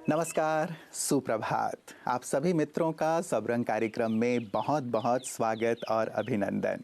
नमस्कार, सुप्रभात। आप सभी मित्रों का सबरंग कार्यक्रम में बहुत बहुत स्वागत और अभिनंदन।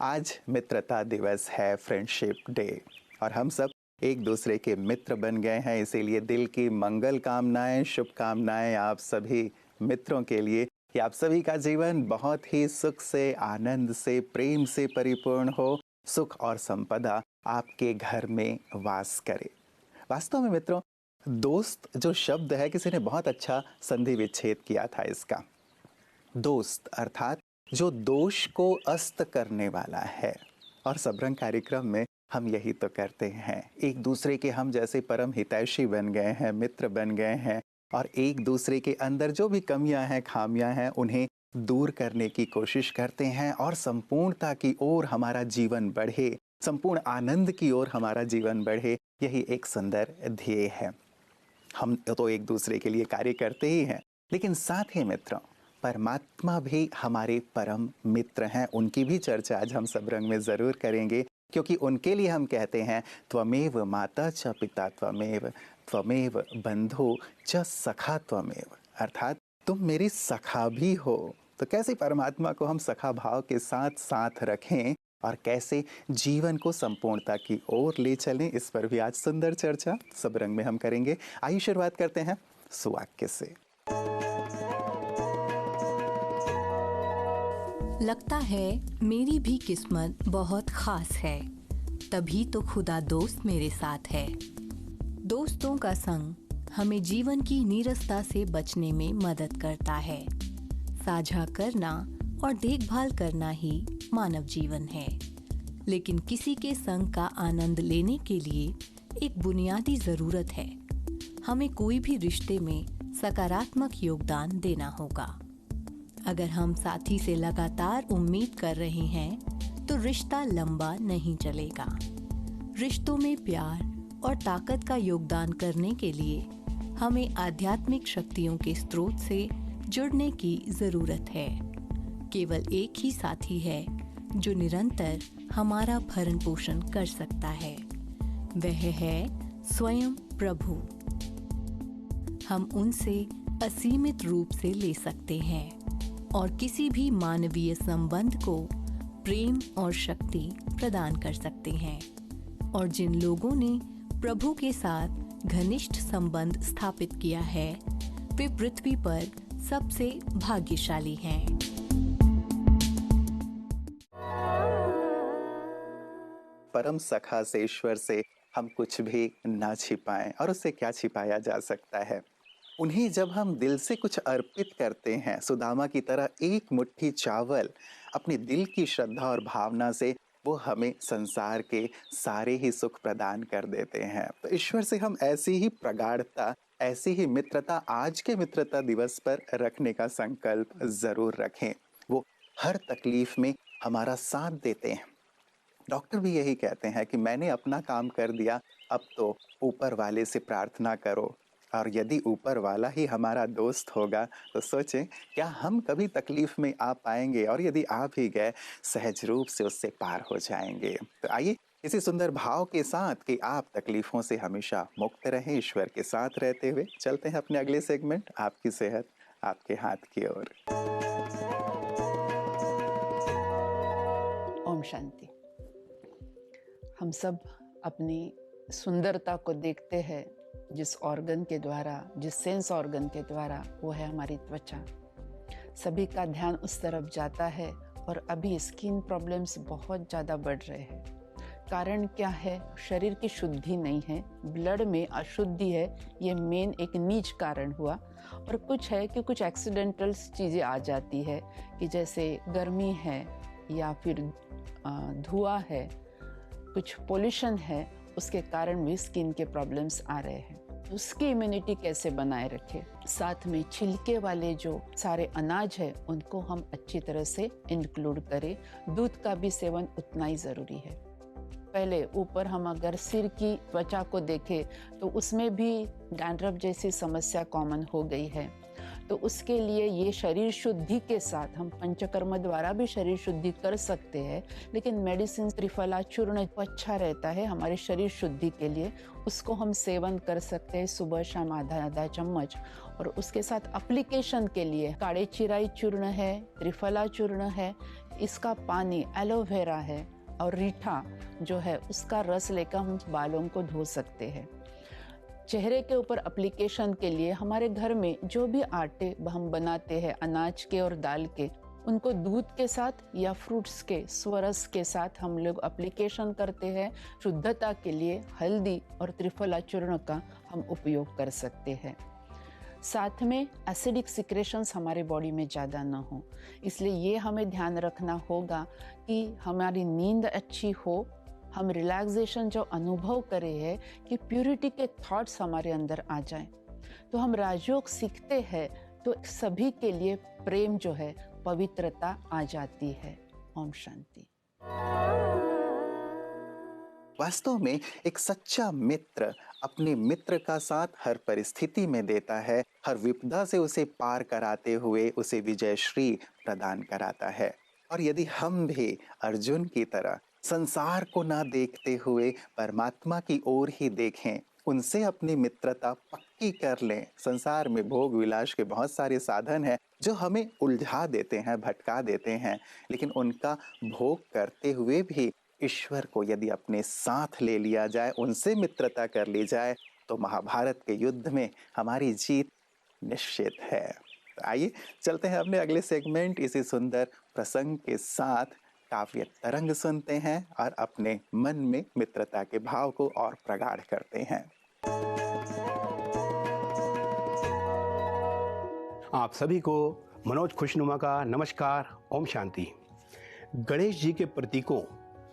आज मित्रता दिवस है, फ्रेंडशिप डे, और हम सब एक दूसरे के मित्र बन गए हैं। इसीलिए दिल की मंगल कामनाएं, शुभकामनाएं आप सभी मित्रों के लिए कि आप सभी का जीवन बहुत ही सुख से, आनंद से, प्रेम से परिपूर्ण हो, सुख और संपदा आपके घर में वास करे। वास्तव में मित्रों, दोस्त जो शब्द है, किसी ने बहुत अच्छा संधि विच्छेद किया था इसका। दोस्त अर्थात जो दोष को अस्त करने वाला है। और सबरंग कार्यक्रम में हम यही तो करते हैं, एक दूसरे के हम जैसे परम हितैषी बन गए हैं, मित्र बन गए हैं, और एक दूसरे के अंदर जो भी कमियां हैं, खामियां हैं, उन्हें दूर करने की कोशिश करते हैं और संपूर्णता की ओर हमारा जीवन बढ़े, संपूर्ण आनंद की ओर हमारा जीवन बढ़े। यही एक सुंदर ध्येय है। हम तो एक दूसरे के लिए कार्य करते ही हैं, लेकिन साथ ही मित्रों, परमात्मा भी हमारे परम मित्र हैं। उनकी भी चर्चा आज हम सबरंग में ज़रूर करेंगे, क्योंकि उनके लिए हम कहते हैं त्वमेव माता च पिता त्वमेव, त्वमेव बंधु च सखा त्वमेव, अर्थात तुम मेरी सखा भी हो। तो कैसे परमात्मा को हम सखा भाव के साथ साथ रखें और कैसे जीवन को संपूर्णता की ओर ले चलें, इस पर भी आज सुंदर चर्चा सबरंग में हम करेंगे। आइए शुरुआत करते हैं सुवाक्य से। लगता है मेरी भी किस्मत बहुत खास है, तभी तो खुदा दोस्त मेरे साथ है। दोस्तों का संग हमें जीवन की नीरसता से बचने में मदद करता है। साझा करना और देखभाल करना ही मानव जीवन है, लेकिन किसी के संग का आनंद लेने के लिए एक बुनियादी ज़रूरत है। हमें कोई भी रिश्ते में सकारात्मक योगदान देना होगा। अगर हम साथी से लगातार उम्मीद कर रहे हैं, तो रिश्ता लंबा नहीं चलेगा। रिश्तों में प्यार और ताकत का योगदान करने के लिए हमें आध्यात्मिक शक्तियों के स्रोत से जुड़ने की ज़रूरत है। केवल एक ही साथी है जो निरंतर हमारा भरण पोषण कर सकता है, वह है स्वयं प्रभु। हम उनसे असीमित रूप से ले सकते हैं और किसी भी मानवीय संबंध को प्रेम और शक्ति प्रदान कर सकते हैं। और जिन लोगों ने प्रभु के साथ घनिष्ठ संबंध स्थापित किया है, वे पृथ्वी पर सबसे भाग्यशाली हैं। परम सखा से, ईश्वर से हम कुछ भी ना छिपाएं, और उससे क्या छिपाया जा सकता है। उन्हें जब हम दिल से कुछ अर्पित करते हैं, सुदामा की तरह एक मुट्ठी चावल, अपने दिल की श्रद्धा और भावना से, वो हमें संसार के सारे ही सुख प्रदान कर देते हैं। तो ईश्वर से हम ऐसी ही प्रगाढ़ता, ऐसी ही मित्रता आज के मित्रता दिवस पर रखने का संकल्प जरूर रखें। वो हर तकलीफ में हमारा साथ देते हैं। डॉक्टर भी यही कहते हैं कि मैंने अपना काम कर दिया, अब तो ऊपर वाले से प्रार्थना करो। और यदि ऊपर वाला ही हमारा दोस्त होगा, तो सोचें क्या हम कभी तकलीफ में आ पाएंगे, और यदि आ भी गए, सहज रूप से उससे पार हो जाएंगे। तो आइए इसी सुंदर भाव के साथ कि आप तकलीफों से हमेशा मुक्त रहें, ईश्वर के साथ रहते हुए चलते हैं अपने अगले सेगमेंट, आपकी सेहत आपके हाथ की ओर। ओम शांति। हम सब अपनी सुंदरता को देखते हैं जिस ऑर्गन के द्वारा, जिस सेंस ऑर्गन के द्वारा, वो है हमारी त्वचा। सभी का ध्यान उस तरफ जाता है और अभी स्किन प्रॉब्लम्स बहुत ज़्यादा बढ़ रहे हैं। कारण क्या है? शरीर की शुद्धि नहीं है, ब्लड में अशुद्धि है, ये मेन एक नीच कारण हुआ। और कुछ है कि कुछ एक्सीडेंटल चीज़ें आ जाती है, कि जैसे गर्मी है या फिर धुआं है, कुछ पोल्यूशन है, उसके कारण भी स्किन के प्रॉब्लम्स आ रहे हैं। उसकी इम्यूनिटी कैसे बनाए रखें? साथ में छिलके वाले जो सारे अनाज है, उनको हम अच्छी तरह से इंक्लूड करें। दूध का भी सेवन उतना ही ज़रूरी है। पहले ऊपर हम अगर सिर की त्वचा को देखें, तो उसमें भी डैंड्रफ जैसी समस्या कॉमन हो गई है। तो उसके लिए ये शरीर शुद्धि के साथ हम पंचकर्म द्वारा भी शरीर शुद्धि कर सकते हैं, लेकिन मेडिसिन त्रिफला चूर्ण अच्छा रहता है हमारे शरीर शुद्धि के लिए, उसको हम सेवन कर सकते हैं सुबह शाम आधा आधा चम्मच। और उसके साथ एप्लीकेशन के लिए काढ़े चिराई चूर्ण है, त्रिफला चूर्ण है, इसका पानी, एलोवेरा है और रीठा जो है उसका रस लेकर हम बालों को धो सकते हैं। चेहरे के ऊपर एप्लीकेशन के लिए हमारे घर में जो भी आटे हम बनाते हैं अनाज के और दाल के, उनको दूध के साथ या फ्रूट्स के स्वरस के साथ हम लोग एप्लीकेशन करते हैं। शुद्धता के लिए हल्दी और त्रिफला चूर्ण का हम उपयोग कर सकते हैं। साथ में एसिडिक सिक्रेशंस हमारे बॉडी में ज़्यादा ना हो, इसलिए ये हमें ध्यान रखना होगा कि हमारी नींद अच्छी हो, हम रिलैक्सेशन जो अनुभव करे हैं कि प्यूरिटी के थॉट्स हमारे अंदर आ जाएं। तो हम राजयोग सीखते हैं तो सभी के लिए प्रेम जो है, पवित्रता आ जाती है। ओम शांति। वास्तव में एक सच्चा मित्र अपने मित्र का साथ हर परिस्थिति में देता है, हर विपदा से उसे पार कराते हुए उसे विजयश्री प्रदान कराता है। और यदि हम भी अर्जुन की तरह संसार को ना देखते हुए परमात्मा की ओर ही देखें, उनसे अपनी मित्रता पक्की कर लें। संसार में भोग विलास के बहुत सारे साधन हैं जो हमें उलझा देते हैं, भटका देते हैं, लेकिन उनका भोग करते हुए भी ईश्वर को यदि अपने साथ ले लिया जाए, उनसे मित्रता कर ली जाए, तो महाभारत के युद्ध में हमारी जीत निश्चित है। तो आइए चलते हैं अपने अगले सेगमेंट इसी सुंदर प्रसंग के साथ। काव्य तरंग सुनते हैं और अपने मन में मित्रता के भाव को और प्रगाढ़ करते हैं। आप सभी को मनोज खुशनुमा का नमस्कार। ओम शांति। गणेश जी के प्रतीकों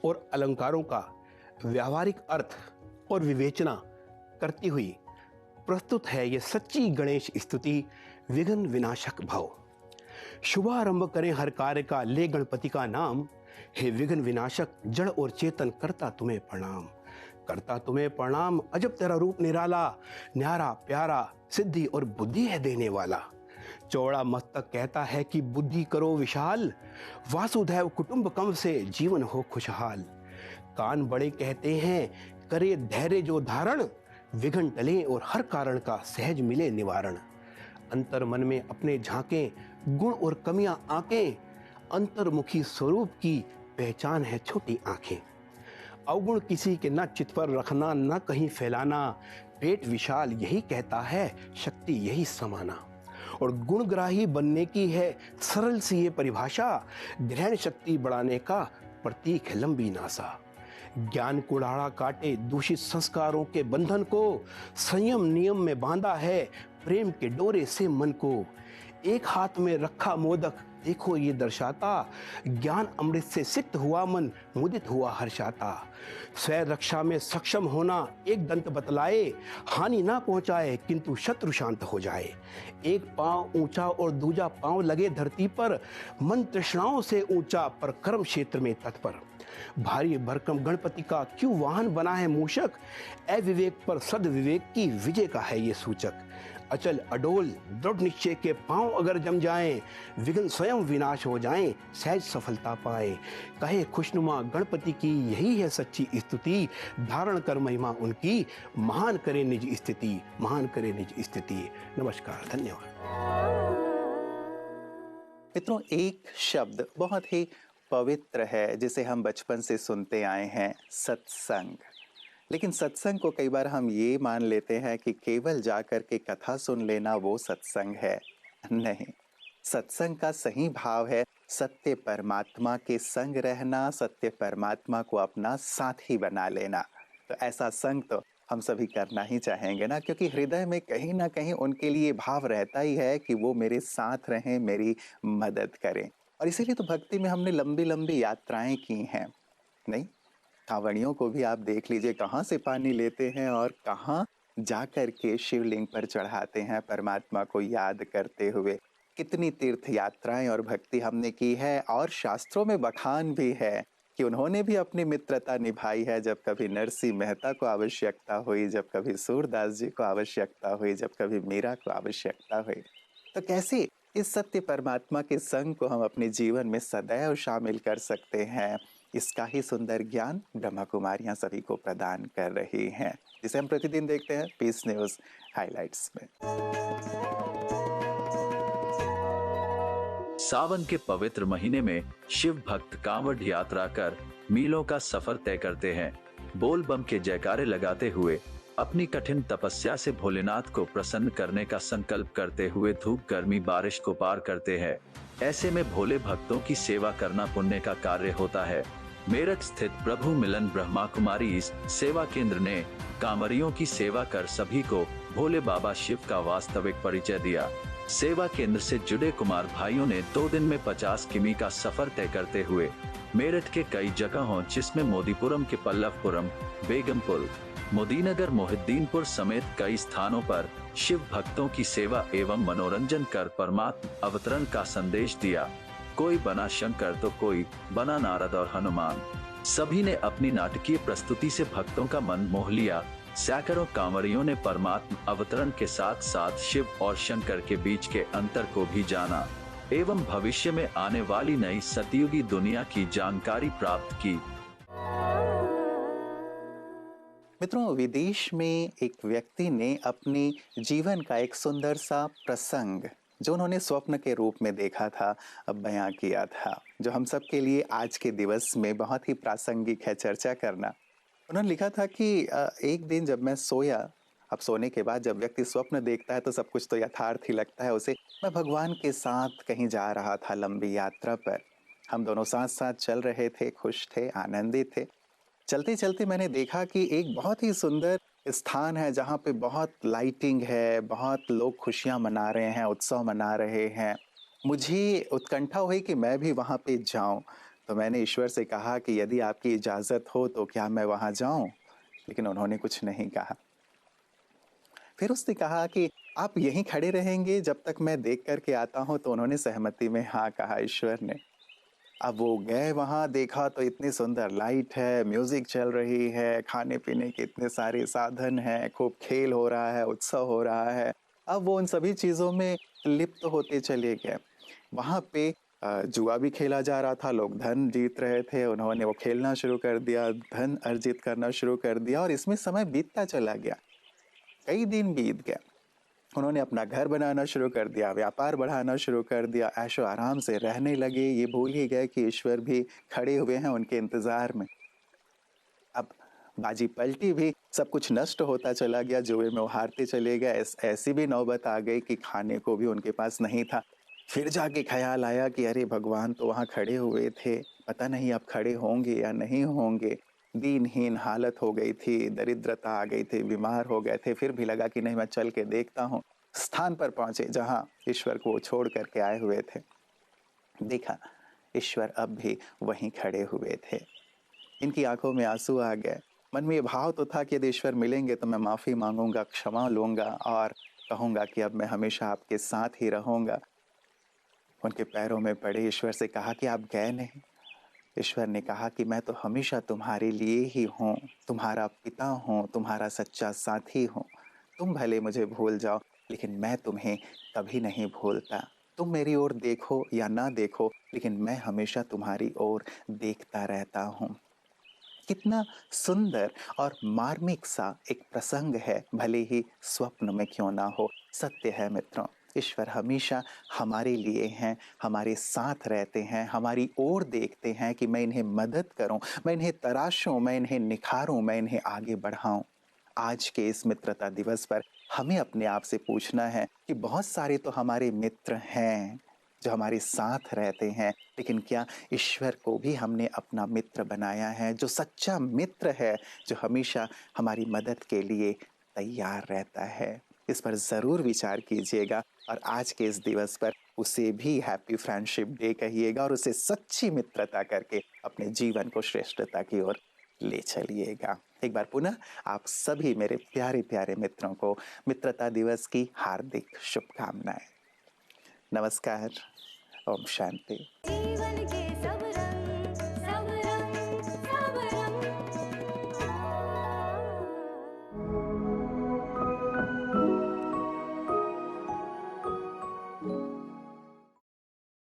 और अलंकारों का व्यावहारिक अर्थ और विवेचना करती हुई प्रस्तुत है ये सच्ची गणेश स्तुति, विघ्न विनाशक भव। शुभारंभ करें हर कार्य का, ले गणपति का नाम। हे विघ्न विनाशक, जड़ और चेतन, करता तुम्हें प्रणाम। करता तुम्हें प्रणाम, अजब तेरा रूप निराला, न्यारा प्यारा, सिद्धि और बुद्धि है देने वाला। चौड़ा मस्तक कहता है कि बुद्धि करो विशाल, वासुदेव कुटुंबकम से जीवन हो खुशहाल। कान बड़े कहते हैं करे धैर्य जो धारण, विघ्न टले और हर कारण का सहज मिले निवारण। अंतर मन में अपने झांके, गुण और कमियां आंकें, अंतर्मुखी स्वरूप की पहचान है छोटी आंखें। अवगुण किसी के न चित पर रखना, न कहीं फैलाना, पेट विशाल यही कहता है, शक्ति यही समाना। और गुणग्राही बनने की है सरल सी ये परिभाषा, ग्रहण शक्ति बढ़ाने का प्रतीक है लंबी नासा। ज्ञान कुड़ाड़ा काटे दूषित संस्कारों के बंधन को, संयम नियम में बांधा है प्रेम के डोरे से मन को। एक हाथ में रखा मोदक देखो ये दर्शाता, ज्ञान अमृत से सिक्त हुआ मन मुदित हुआ हर्षाता। स्वयं रक्षा में सक्षम होना एक दंत बतलाए, हानि ना पहुंचाए किंतु शत्रु शांत हो जाए। एक पांव ऊंचा और दूजा पांव लगे धरती पर, मन तृष्णाओं से ऊंचा पर कर्म क्षेत्र में तत्पर। भारी भरकम गणपति का क्यों वाहन बना है मूषक, अविवेक पर सद्विवेक की विजय का है ये सूचक। अचल अडोल दृढ़ निश्चय के पांव अगर जम जाएं, विघ्न स्वयं विनाश हो जाएं, सहज सफलता पाए। कहे खुशनुमा गणपति की यही है सच्ची स्तुति, धारण कर महिमा उनकी, महान करे निज स्थिति, महान करे निज स्थिति। नमस्कार, धन्यवाद। मित्रों, एक शब्द बहुत ही पवित्र है जिसे हम बचपन से सुनते आए हैं, सत्संग। लेकिन सत्संग को कई बार हम ये मान लेते हैं कि केवल जाकर के कथा सुन लेना वो सत्संग है। नहीं, सत्संग का सही भाव है सत्य परमात्मा के संग रहना, सत्य परमात्मा को अपना साथी बना लेना। तो ऐसा संग तो हम सभी करना ही चाहेंगे ना, क्योंकि हृदय में कहीं ना कहीं उनके लिए भाव रहता ही है कि वो मेरे साथ रहें, मेरी मदद करें। और इसीलिए तो भक्ति में हमने लंबी लंबी यात्राएं की हैं। नहीं, कांवड़ियों को भी आप देख लीजिए कहाँ से पानी लेते हैं और कहाँ जाकर के शिवलिंग पर चढ़ाते हैं परमात्मा को याद करते हुए। कितनी तीर्थ यात्राएं और भक्ति हमने की है। और शास्त्रों में बखान भी है कि उन्होंने भी अपनी मित्रता निभाई है। जब कभी नरसिंह मेहता को आवश्यकता हुई, जब कभी सूरदास जी को आवश्यकता हुई, जब कभी मीरा को आवश्यकता हुई। तो कैसे इस सत्य परमात्मा के संग को हम अपने जीवन में सदैव शामिल कर सकते हैं, इसका ही सुंदर ज्ञान ब्रह्मा कुमारियां सभी को प्रदान कर रही हैं, जिसे हम प्रतिदिन देखते हैं पीस न्यूज हाइलाइट्स में। सावन के पवित्र महीने में शिव भक्त कांवड़ यात्रा कर मीलों का सफर तय करते हैं। बोल बम के जयकारे लगाते हुए अपनी कठिन तपस्या से भोलेनाथ को प्रसन्न करने का संकल्प करते हुए धूप गर्मी बारिश को पार करते हैं। ऐसे में भोले भक्तों की सेवा करना पुण्य का कार्य होता है। मेरठ स्थित प्रभु मिलन ब्रह्मा कुमारी सेवा केंद्र ने कांवरियों की सेवा कर सभी को भोले बाबा शिव का वास्तविक परिचय दिया। सेवा केंद्र से जुड़े कुमार भाइयों ने 2 दिन में 50 किमी का सफर तय करते हुए मेरठ के कई जगहों जिसमें मोदीपुरम के पल्लवपुरम, बेगमपुर, मोदीनगर, मोहिद्दीनपुर समेत कई स्थानों पर शिव भक्तों की सेवा एवं मनोरंजन कर परमात्म अवतरण का संदेश दिया। कोई बना शंकर तो कोई बना नारद और हनुमान। सभी ने अपनी नाटकीय प्रस्तुति से भक्तों का मन मोह लिया। सैकड़ों कांवरियों ने परमात्म अवतरण के साथ साथ शिव और शंकर के बीच के अंतर को भी जाना एवं भविष्य में आने वाली नई सतयुगी दुनिया की जानकारी प्राप्त की। मित्रों, विदेश में एक व्यक्ति ने अपने जीवन का एक सुंदर सा प्रसंग जो उन्होंने स्वप्न के रूप में देखा था, अब बयां किया था, जो हम सब के लिए आज के दिवस में बहुत ही प्रासंगिक है चर्चा करना। उन्होंने लिखा था कि एक दिन जब मैं सोया, अब सोने के बाद जब व्यक्ति स्वप्न देखता है तो सब कुछ तो यथार्थ ही लगता है उसे। मैं भगवान के साथ कहीं जा रहा था लंबी यात्रा पर। हम दोनों साथ साथ चल रहे थे, खुश थे, आनंदित थे। चलते चलते मैंने देखा कि एक बहुत ही सुंदर स्थान है जहाँ पे बहुत लाइटिंग है, बहुत लोग खुशियाँ मना रहे हैं, उत्सव मना रहे हैं। मुझे उत्कंठा हुई कि मैं भी वहाँ पे जाऊँ। तो मैंने ईश्वर से कहा कि यदि आपकी इजाज़त हो तो क्या मैं वहाँ जाऊँ? लेकिन उन्होंने कुछ नहीं कहा। फिर उसने कहा कि आप यहीं खड़े रहेंगे जब तक मैं देख कर के आता हूँ। तो उन्होंने सहमति में हाँ कहा ईश्वर ने। अब वो गए वहाँ, देखा तो इतनी सुंदर लाइट है, म्यूजिक चल रही है, खाने पीने के इतने सारे साधन हैं, खूब खेल हो रहा है, उत्सव हो रहा है। अब वो उन सभी चीज़ों में लिप्त होते चले गए। वहाँ पे जुआ भी खेला जा रहा था, लोग धन जीत रहे थे, उन्होंने वो खेलना शुरू कर दिया, धन अर्जित करना शुरू कर दिया और इसमें समय बीतता चला गया। कई दिन बीत गए। उन्होंने अपना घर बनाना शुरू कर दिया, व्यापार बढ़ाना शुरू कर दिया, ऐशो आराम से रहने लगे। ये भूल ही गए कि ईश्वर भी खड़े हुए हैं उनके इंतजार में। अब बाजी पलटी भी, सब कुछ नष्ट होता चला गया, जुए में वो हारते चले गए। ऐसी भी नौबत आ गई कि खाने को भी उनके पास नहीं था। फिर जाके ख्याल आया कि अरे भगवान तो वहाँ खड़े हुए थे, पता नहीं अब खड़े होंगे या नहीं होंगे। दीनहीन हालत हो गई थी, दरिद्रता आ गई थी, बीमार हो गए थे। फिर भी लगा कि नहीं, मैं चल के देखता हूँ। स्थान पर पहुंचे जहाँ ईश्वर को छोड़ करके आए हुए थे। देखा ईश्वर अब भी वहीं खड़े हुए थे। इनकी आंखों में आंसू आ गए। मन में ये भाव तो था कि यदि ईश्वर मिलेंगे तो मैं माफ़ी मांगूंगा, क्षमा लूंगा और कहूँगा कि अब मैं हमेशा आपके साथ ही रहूँगा। उनके पैरों में पड़े, ईश्वर से कहा कि आप गए नहीं। ईश्वर ने कहा कि मैं तो हमेशा तुम्हारे लिए ही हूँ, तुम्हारा पिता हूँ, तुम्हारा सच्चा साथी हूँ। तुम भले मुझे भूल जाओ लेकिन मैं तुम्हें कभी नहीं भूलता। तुम मेरी ओर देखो या ना देखो, लेकिन मैं हमेशा तुम्हारी ओर देखता रहता हूँ। कितना सुंदर और मार्मिक सा एक प्रसंग है, भले ही स्वप्न में क्यों ना हो। सत्य है मित्रों, ईश्वर हमेशा हमारे लिए हैं, हमारे साथ रहते हैं, हमारी ओर देखते हैं कि मैं इन्हें मदद करूं, मैं इन्हें तराशूं, मैं इन्हें निखारूं, मैं इन्हें आगे बढ़ाऊं। आज के इस मित्रता दिवस पर हमें अपने आप से पूछना है कि बहुत सारे तो हमारे मित्र हैं जो हमारे साथ रहते हैं, लेकिन क्या ईश्वर को भी हमने अपना मित्र बनाया है, जो सच्चा मित्र है, जो हमेशा हमारी मदद के लिए तैयार रहता है? इस पर ज़रूर विचार कीजिएगा और आज के इस दिवस पर उसे भी हैप्पी फ्रेंडशिप डे कहिएगा और उसे सच्ची मित्रता करके अपने जीवन को श्रेष्ठता की ओर ले चलिएगा। एक बार पुनः आप सभी मेरे प्यारे प्यारे मित्रों को मित्रता दिवस की हार्दिक शुभकामनाएं। नमस्कार। ओम शांति।